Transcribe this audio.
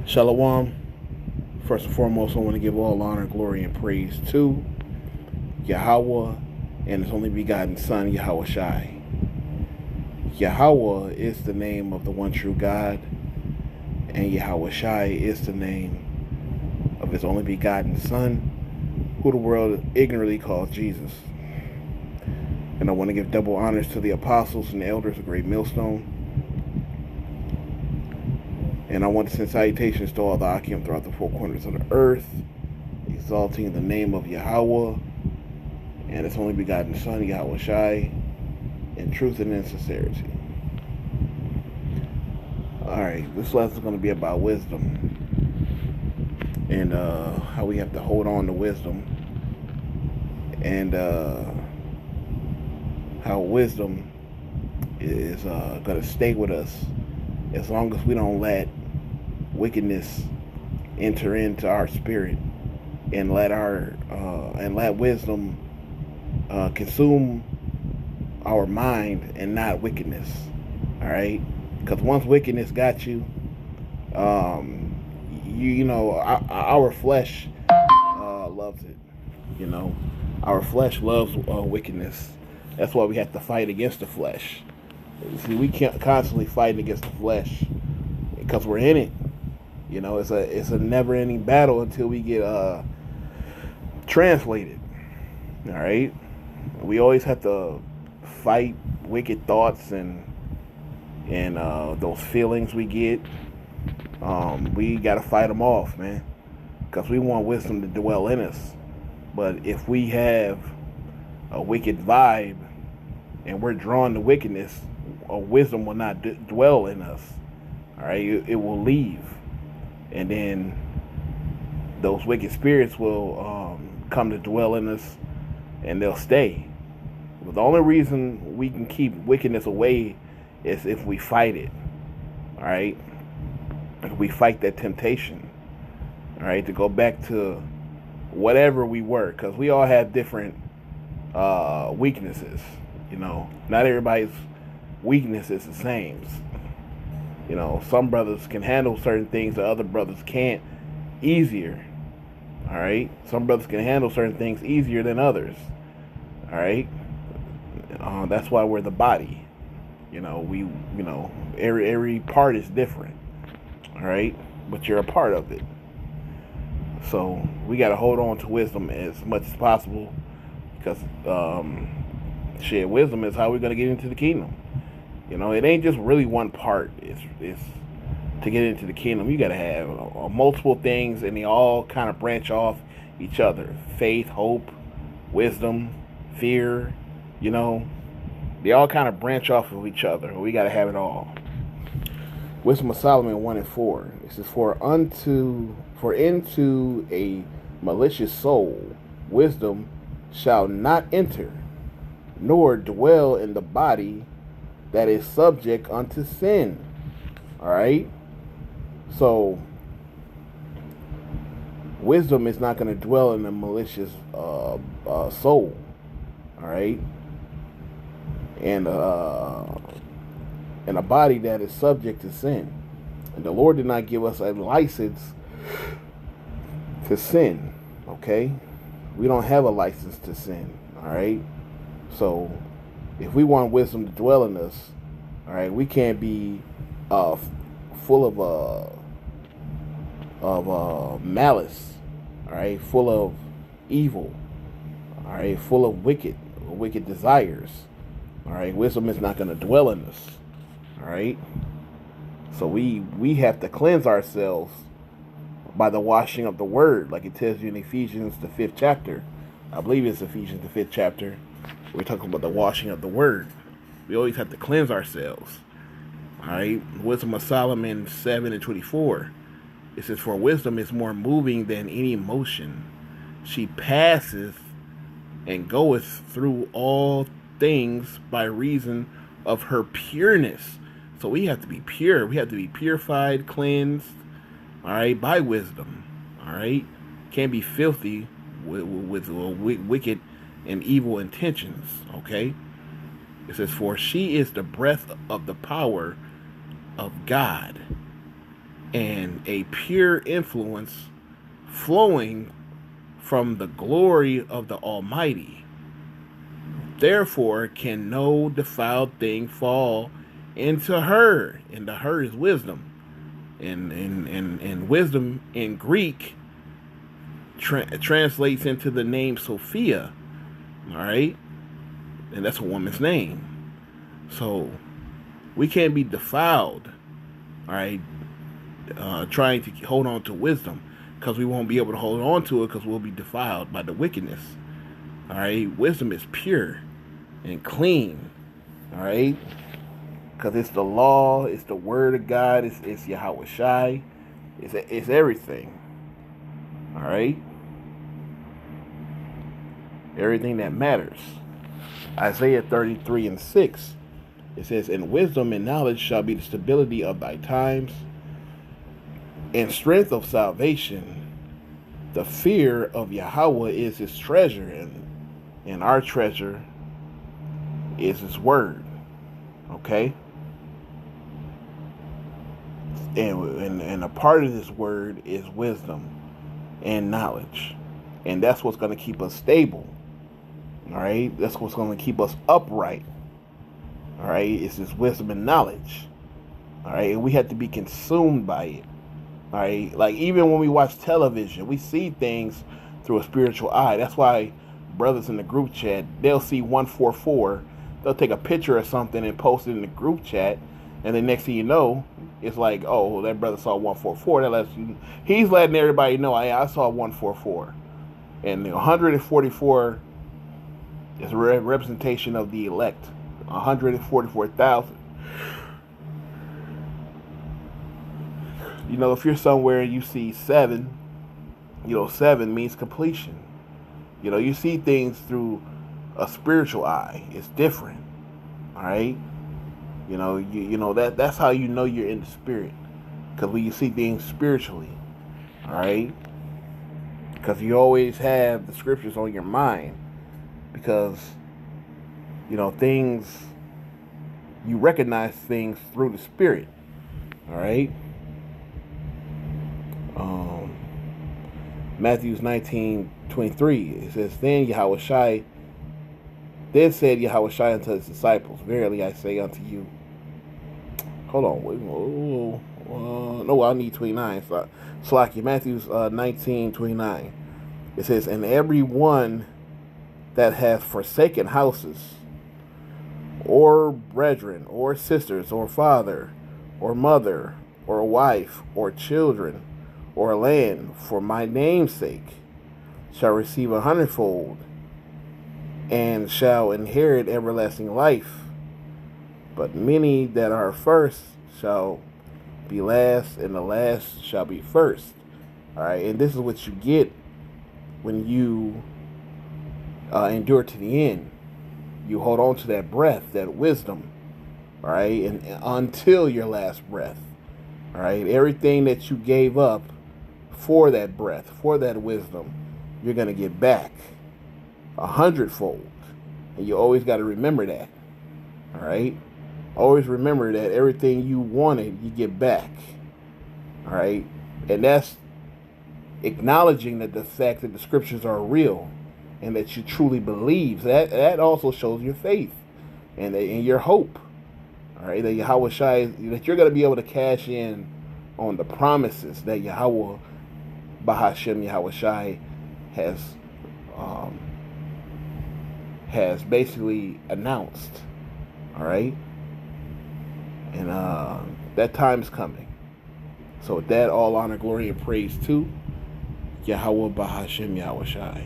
Shalom. First and foremost, I want to give all honor, glory, and praise to Yahweh and His only begotten Son, Yahweh Shai. Yahweh is the name of the one true God, and Yahweh Shai is the name of His only begotten Son, who the world ignorantly calls Jesus. And I want to give double honors to the apostles and the elders of Great Millstone. And I want to send salutations to all the Akim throughout the four corners of the earth, exalting the name of Yahweh and His only begotten Son, Yahweh Shai, in truth and in sincerity. Alright, this lesson is going to be about wisdom and how we have to hold on to wisdom, and how wisdom is going to stay with us as long as we don't let wickedness enter into our spirit and let wisdom consume our mind and not wickedness. All right, because once wickedness got you, our flesh loves it. Our flesh loves wickedness. That's why we have to fight against the flesh. See, we can't constantly fighting against the flesh because we're in it. It's a never-ending battle until we get translated. All right, we always have to fight wicked thoughts and those feelings we get. We gotta fight them off, man, because we want wisdom to dwell in us. But if we have a wicked vibe and we're drawn to wickedness, wisdom will not dwell in us. All right, it will leave, and then those wicked spirits will come to dwell in us, and they'll stay. But the only reason we can keep wickedness away is if we fight it. All right, if we fight that temptation. All right, to go back to whatever we were, because we all have different weaknesses. Not everybody's weakness is the same. Some brothers can handle certain things that other brothers can't easier. All right, some brothers can handle certain things easier than others. All right, that's why we're the body. Every part is different. All right, but you're a part of it. So we got to hold on to wisdom as much as possible, because wisdom is how we're going to get into the kingdom. It ain't just really one part. It's to get into the kingdom, you got to have multiple things, and they all kind of branch off each other. Faith, hope, wisdom, fear. They all kind of branch off of each other. We got to have it all. Wisdom of Solomon 1:4. It says, For into a malicious soul wisdom shall not enter, nor dwell in the body that is subject unto sin. All right, so wisdom is not going to dwell in a malicious soul. All right, and a body that is subject to sin. And the Lord did not give us a license to sin. Okay, we don't have a license to sin. All right, so if we want wisdom to dwell in us, all right, we can't be full of malice, all right, full of evil, all right, full of wicked desires. All right, wisdom is not going to dwell in us. All right, so we have to cleanse ourselves by the washing of the word, like it tells you in Ephesians the 5th chapter. I believe it's Ephesians the 5th chapter. We're talking about the washing of the word. We always have to cleanse ourselves. All right. Wisdom of Solomon 7:24. It says, For wisdom is more moving than any motion. She passeth and goeth through all things by reason of her pureness. So we have to be pure. We have to be purified, cleansed, all right, by wisdom. All right. Can't be filthy with wicked and evil intentions. Okay. It says, For she is the breath of the power of God. and a pure influence flowing from the glory of the Almighty. Therefore can no defiled thing fall into her. Into her is wisdom. And wisdom in Greek translates into the name Sophia. All right? And that's a woman's name. So we can't be defiled, all right, trying to hold on to wisdom, because we won't be able to hold on to it because we'll be defiled by the wickedness. All right? Wisdom is pure and clean. All right? Because it's the law, it's the word of God, it's Yahweh Shai, it's everything. All right? Everything that matters. Isaiah 33:6. It says, "And wisdom and knowledge shall be the stability of thy times, and strength of salvation. The fear of Yahweh is his treasure, and our treasure is his word." Okay? And a part of this word is wisdom and knowledge. And that's what's going to keep us stable. All right? That's what's going to keep us upright. All right? It's this wisdom and knowledge. All right? And we have to be consumed by it. All right? Like, even when we watch television, we see things through a spiritual eye. That's why brothers in the group chat, they'll see 144. They'll take a picture of something and post it in the group chat. And the next thing you know, it's like, oh, that brother saw 144. That lets you, he's letting everybody know, I saw 144. And 144 is a representation of the elect. 144,000. You know, if you're somewhere and you see 7, 7 means completion. You know, you see things through a spiritual eye. It's different. All right? You know that's how you know you're in the spirit. Because when you see things spiritually. All right? Because you always have the scriptures on your mind. Because, things, you recognize things through the spirit. All right? Matthew 19:23, it says, Then said Yahweh Shai unto his disciples, Verily I say unto you. Hold on, wait, no, I need 29. Slaki, Matthew 19:29. It says, And every one that hath forsaken houses, or brethren, or sisters, or father, or mother, or wife, or children, or land, for my name's sake, shall receive 100-fold, and shall inherit everlasting life. But many that are first shall be last, and the last shall be first. All right, and this is what you get when you endure to the end. You hold on to that breath, that wisdom, all right, and until your last breath. All right, everything that you gave up for that breath, for that wisdom, you're going to get back 100-fold. And you always got to remember that. All right? Always remember that everything you wanted, you get back. All right? And that's acknowledging that the fact that the scriptures are real and that you truly believe. That also shows your faith and your hope. All right? That Yahweh Shai, that you're going to be able to cash in on the promises that Yahweh Bahashem Yahweh Shai has basically announced. All right? And that time is coming. So with that, all honor, glory, and praise to Yahweh Bahashem Yahweh Shai.